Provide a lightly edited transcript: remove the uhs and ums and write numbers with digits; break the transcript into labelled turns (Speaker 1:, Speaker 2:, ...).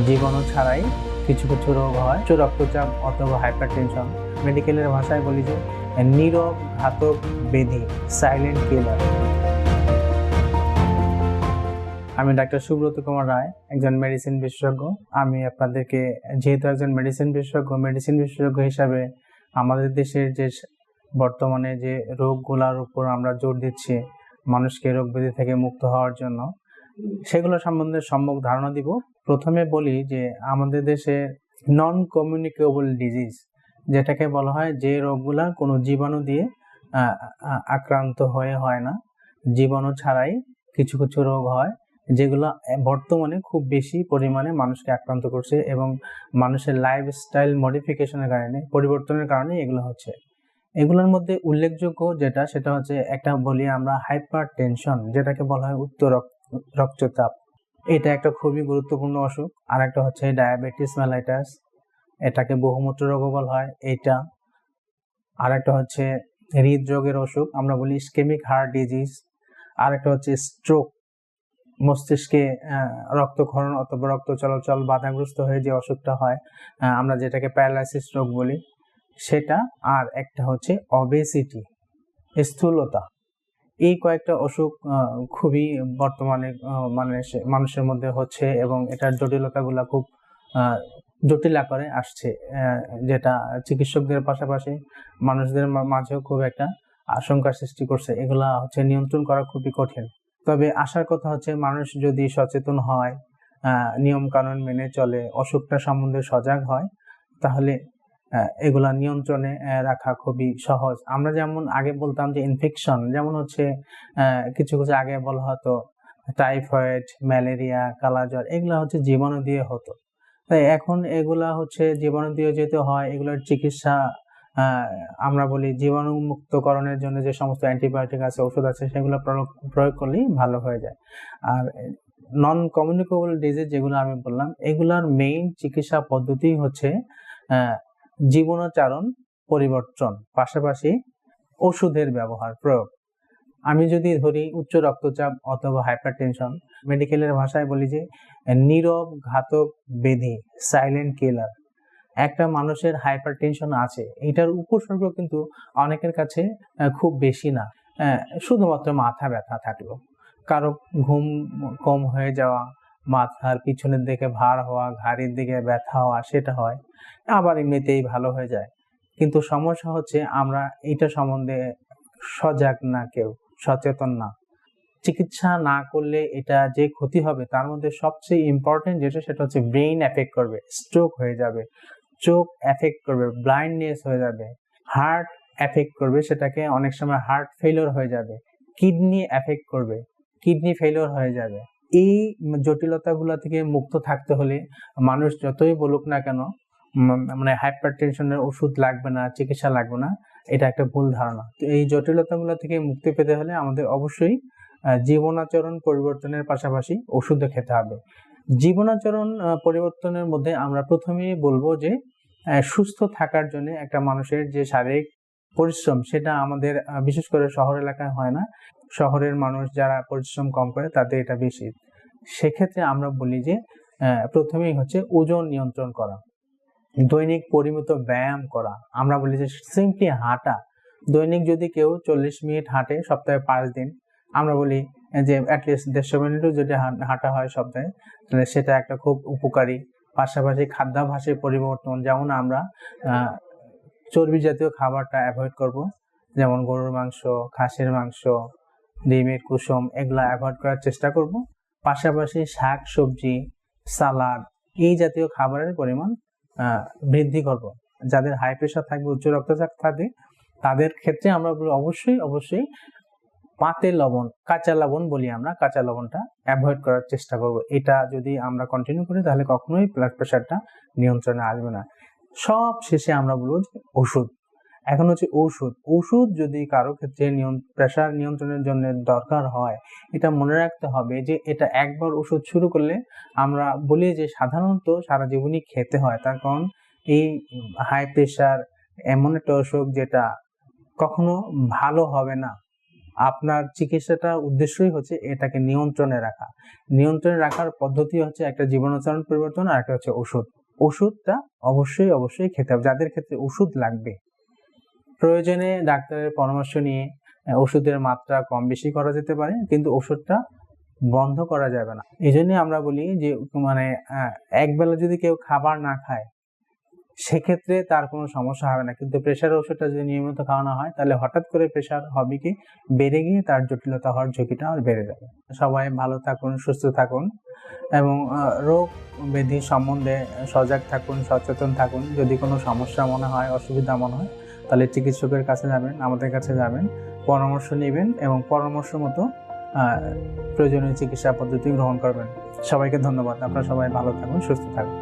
Speaker 1: জীবাণু ছাড়াই কিছু কিছু রোগ হয়, উচ্চ রক্তচাপ অথবা হাইপারটেনশন। মেডিকেলের ভাষায় বলি যে নীরব ঘাতক ব্যাধি, সাইলেন্ট কিলার। আমি ডাক্তার সুব্রত কুমার রায়, একজন মেডিসিন বিশেষজ্ঞ। আমি আপনাদেরকে, যেহেতু একজন মেডিসিন বিশেষজ্ঞ হিসাবে আমাদের দেশের যে বর্তমানে যে রোগগুলোর উপর আমরা জোর দিচ্ছি মানুষকে রোগ ব্যাধি থেকে মুক্ত হওয়ার জন্য, সেগুলো সম্বন্ধে সম্যক ধারণা দিব। প্রথমে বলি যে আমাদের দেশে নন কমিউনিকেবল ডিজিজ, যেটাকে বলা হয় যে রোগগুলা কোনো জীবাণু দিয়ে আক্রান্ত হয়ে হয় না, জীবাণু ছাড়াই কিছু কিছু রোগ হয়, যেগুলো বর্তমানে খুব বেশি পরিমাণে মানুষকে আক্রান্ত করছে এবং মানুষের লাইফস্টাইল মডিফিকেশনের কারণে, পরিবর্তনের কারণে এগুলো হচ্ছে। এগুলোর মধ্যে উল্লেখযোগ্য যেটা, সেটা হচ্ছে একটা বলি আমরা হাইপার টেনশন, যেটাকে বলা হয় উচ্চ রক্তচাপ। এটা একটা খুবই গুরুত্বপূর্ণ অসুখ। আর একটা হচ্ছে ডায়াবেটিস মেলাইটাস, এটাকে বহুমূত্র রোগও বলা হয় এটা। আর একটা হচ্ছে হৃদরোগের অসুখ, আমরা বলি ইসকেমিক হার্ট ডিজিজ। আর একটা হচ্ছে স্ট্রোক, মস্তিষ্কে রক্তক্ষরণ অথবা রক্ত চলাচল বাধাগ্রস্ত হয়ে যে অসুখটা হয়, আমরা যেটাকে প্যারালাইসিস রোগ বলি, সেটা। আর একটা হচ্ছে অবেসিটি, স্থূলতা। এই কয়েকটা অসুখ খুবই বর্তমানে মানুষের মধ্যে হচ্ছে এবং এটার জটিলতাগুলো খুব জটিল আকারে আসছে, যেটা চিকিৎসকদের পাশাপাশি মানুষদের মাঝেও খুব একটা আশঙ্কার সৃষ্টি করছে। এগুলা হচ্ছে নিয়ন্ত্রণ করা খুবই কঠিন। তবে আসার কথা হচ্ছে মানুষ যদি সচেতন হয়, নিয়ম কানুন মেনে চলে, অসুখটা সম্বন্ধে সজাগ হয়, তাহলে এগুলা নিয়ন্ত্রণে রাখা খুবই সহজ। আমরা যেমন আগে বলতাম যে ইনফেকশন, যেমন হচ্ছে কিছু কিছু আগে বলা হতো টাইফয়েড, ম্যালেরিয়া, কালাজ্বর, এগুলা হচ্ছে জীবাণু দিয়ে হতো। তাই এখন এগুলা হচ্ছে জীবাণু দিয়ে যেতে হয়, এগুলোর চিকিৎসা আমরা বলি জীবাণু মুক্তকরণের জন্য যে সমস্ত অ্যান্টিবায়োটিক আছে, ওষুধ আছে, সেগুলো প্রয়োগ করলেই ভালো হয়ে যায়। আর নন কমিউনিকেবল ডিজিজ যেগুলো আমি বললাম, এগুলার মেইন চিকিৎসা পদ্ধতি হচ্ছে জীবনাচরণ পরিবর্তন, পাশাপাশি ওষুধের ব্যবহার প্রয়োগ। আমি যদি ধরি উচ্চ রক্তচাপ অথবা হাইপারটেনশন, মেডিকেলের ভাষায় বলি যে নীরব ঘাতক ব্যাধি, সাইলেন্ট কিলার। একটা মানুষের হাইপারটেনশন আছে, এটার উপসর্গ কিন্তু অনেকের কাছে খুব বেশি না। শুধুমাত্র মাথা ব্যথা থাকলো, কারো ঘুম কম হয়ে যাওয়া, মাথার পিছনের দিকে ভার হওয়া, ঘাড়ের দিকে ব্যথা হওয়া, সেটা হয়, আবার এমনিতেই ভালো হয়ে যায়। কিন্তু সমস্যা হচ্ছে আমরা এটা সম্বন্ধে সজাগ না, কেউ সচেতন না। চিকিৎসা না করলে এটা যে ক্ষতি হবে, তার মধ্যে সবচেয়ে ইম্পর্টেন্ট যেটা, সেটা হচ্ছে ব্রেইন এফেক্ট করবে, স্ট্রোক হয়ে যাবে, চোখ এফেক্ট করবে, ব্লাইন্ডনেস হয়ে যাবে, হার্ট এফেক্ট করবে, সেটাকে অনেক সময় হার্ট ফেলিওর হয়ে যাবে, কিডনি এফেক্ট করবে, কিডনি ফেলিওর হয়ে যাবে। এই জটিলতাগুলো থেকে মুক্ত থাকতে হলে মানুষ যতই বলুক না কেন মানে হাইপারটেনশনের ওষুধ লাগবে না, চিকিৎসা লাগবে না, এটা একটা ভুল ধারণা। তো এই জটিলতাগুলো থেকে মুক্তি পেতে হলে আমাদের অবশ্যই জীবনাচরণ পরিবর্তনের পাশাপাশি ওষুধও খেতে হবে। জীবনাচরণ পরিবর্তনের মধ্যে আমরা প্রথমেই বলবো যে সুস্থ থাকার জন্য একটা মানুষের যে শারীরিক পরিশ্রম, সেটা আমাদের বিশেষ করে শহর এলাকায় হয় না। শহরের মানুষ যারা পরিশ্রম কম করে, তাদের এটা বেশি। সেক্ষেত্রে আমরা বলি যে প্রথমেই হচ্ছে ওজন নিয়ন্ত্রণ করা, দৈনিক পরিমিত ব্যায়াম করা। আমরা বলি যে সিম্পলি হাঁটা, দৈনিক যদি কেউ 40 মিনিট হাঁটে সপ্তাহে 5 দিন, আমরা বলি যে অ্যাটলিস্ট 150 মিনিটও যদি হাঁটা হয় সপ্তাহে, তাহলে সেটা একটা খুব উপকারী। পাশাপাশি খাদ্যাভ্যাসের পরিবর্তন, যেমন আমরা চর্বি জাতীয় খাবারটা অ্যাভয়েড করব, যেমন গরুর মাংস, খাসির মাংস, ডিমের কুসুম, এগুলা অ্যাভয়েড করার চেষ্টা করব। পাশাপাশি শাক সবজি, সালাদ, এই জাতীয় খাবারের পরিমাণ বৃদ্ধি করব। যাদের হাই প্রেশার থাকবে, উচ্চ রক্তচাপ থাকবে, তাদের ক্ষেত্রে আমরা অবশ্যই পাতে লবণ, কাঁচা লবণ বলি আমরা, কাঁচা লবণটা অ্যাভয়েড করার চেষ্টা করব। এটা যদি আমরা কন্টিনিউ করি, তাহলে কখনোই ব্লাড প্রেশারটা নিয়ন্ত্রণে আসবে না। সব শেষে আমরা বলবো যে ওষুধ। এখন হচ্ছে ওষুধ যদি কারো ক্ষেত্রে প্রেশার নিয়ন্ত্রণের জন্য দরকার হয়, এটা মনে রাখতে হবে যে এটা একবার ওষুধ শুরু করলে, আমরা বলি যে সাধারণত সারা জীবনই খেতে হয়। তার কারণ এই হাই প্রেশার এমন একটা অসুখ যেটা কখনো ভালো হবে না, আপনার চিকিৎসাটা উদ্দেশ্যই হচ্ছে এটাকে নিয়ন্ত্রণে রাখা। নিয়ন্ত্রণে রাখার পদ্ধতি হচ্ছে একটা জীবনাচরণ পরিবর্তন, আর একটা হচ্ছে ওষুধ। ওষুধটা অবশ্যই খেতে হবে। যাদের ক্ষেত্রে ওষুধ লাগবে, প্রয়োজনে ডাক্তারের পরামর্শ নিয়ে ওষুধের মাত্রা কম বেশি করা যেতে পারে, কিন্তু ওষুধটা বন্ধ করা যাবে না। এই জন্য আমরা বলি যে একবেলা যদি কেউ খাবার না খায় সেক্ষেত্রে তার কোনো সমস্যা হবে না, কিন্তু প্রেশারের ওষুধটা যদি নিয়মিত খাওয়ানো হয় তাহলে হঠাৎ করে প্রেশার হবে কি বেড়ে গিয়ে তার জটিলতা হওয়ার ঝুঁকিটা আর বেড়ে যাবে। সবাই ভালো থাকুন, সুস্থ থাকুন এবং রোগ ব্যাধি সম্বন্ধে সজাগ থাকুন, সচেতন থাকুন। যদি কোনো সমস্যা মনে হয়, অসুবিধা মনে হয়, তাহলে চিকিৎসকের কাছে যাবেন, আমাদের কাছে যাবেন, পরামর্শ নেবেন এবং পরামর্শ মতো প্রয়োজনীয় চিকিৎসা পদ্ধতি গ্রহণ করবেন। সবাইকে ধন্যবাদ। আপনারা সবাই ভালো থাকুন, সুস্থ থাকুন।